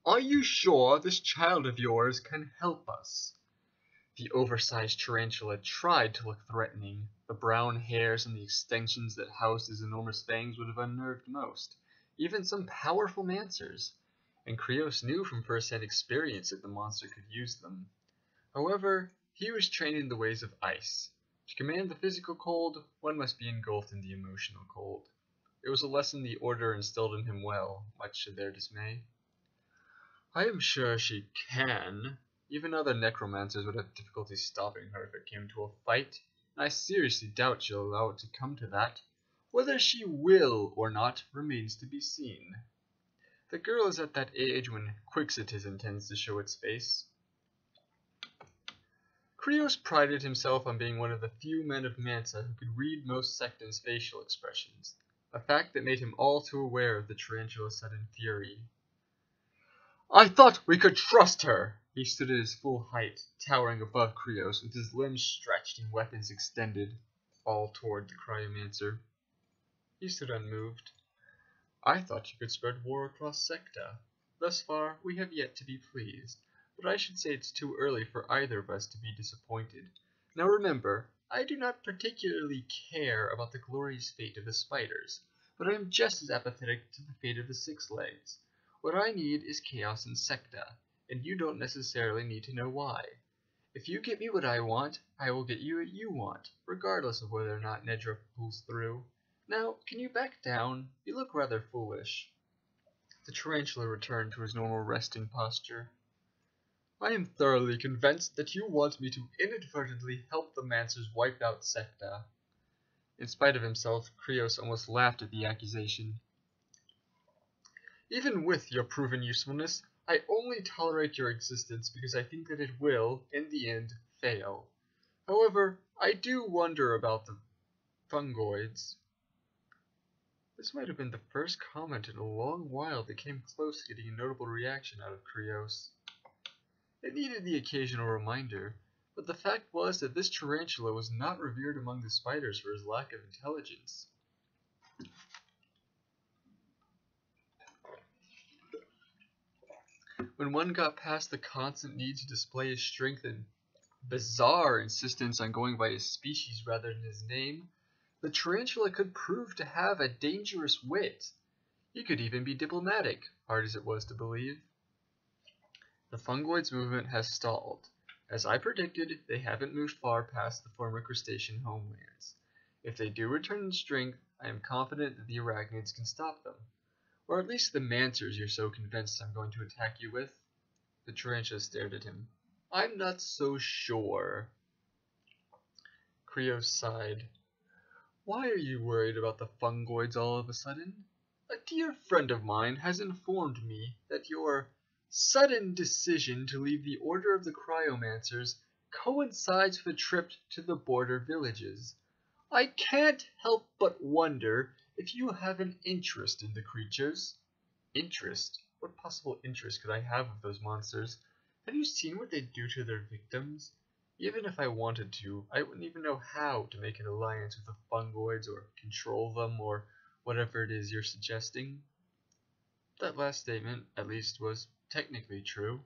Are you sure this child of yours can help us? The oversized tarantula tried to look threatening. The brown hairs and the extensions that housed his enormous fangs would have unnerved most, even some powerful mancers, and Crios knew from first-hand experience that the monster could use them. However, he was trained in the ways of ice. To command the physical cold, one must be engulfed in the emotional cold. It was a lesson the Order instilled in him well, much to their dismay. I am sure she can. Even other necromancers would have difficulty stopping her if it came to a fight, and I seriously doubt she'll allow it to come to that. Whether she will or not remains to be seen. The girl is at that age when quixotism tends to show its face. Crios prided himself on being one of the few men of Mansa who could read most Sectan's facial expressions, a fact that made him all too aware of the tarantula's sudden fury. I thought we could trust her! He stood at his full height, towering above Crios, with his limbs stretched and weapons extended, all toward the cryomancer. He stood unmoved. I thought you could spread war across Secta. Thus far, we have yet to be pleased, but I should say it's too early for either of us to be disappointed. Now remember, I do not particularly care about the glorious fate of the spiders, but I am just as apathetic to the fate of the six legs. What I need is chaos in Secta, and you don't necessarily need to know why. If you get me what I want, I will get you what you want, regardless of whether or not Nedra pulls through. Now, can you back down? You look rather foolish. The tarantula returned to his normal resting posture. I am thoroughly convinced that you want me to inadvertently help the Mancers wipe out Secta. In spite of himself, Crios almost laughed at the accusation. Even with your proven usefulness, I only tolerate your existence because I think that it will, in the end, fail. However, I do wonder about the fungoids. This might have been the first comment in a long while that came close to getting a notable reaction out of Crios. It needed the occasional reminder, but the fact was that this tarantula was not revered among the spiders for his lack of intelligence. When one got past the constant need to display his strength and bizarre insistence on going by his species rather than his name, the tarantula could prove to have a dangerous wit. He could even be diplomatic, hard as it was to believe. The fungoid's movement has stalled. As I predicted, they haven't moved far past the former crustacean homelands. If they do return in strength, I am confident that the arachnids can stop them. Or at least the mancers you're so convinced I'm going to attack you with. The tarantula stared at him. I'm not so sure. Crios sighed. Why are you worried about the fungoids all of a sudden? A dear friend of mine has informed me that your sudden decision to leave the Order of the Cryomancers coincides with a trip to the border villages. I can't help but wonder if you have an interest in the creatures. Interest? What possible interest could I have of those monsters? Have you seen what they do to their victims? Even if I wanted to, I wouldn't even know how to make an alliance with the fungoids or control them or whatever it is you're suggesting. That last statement, at least, was technically true.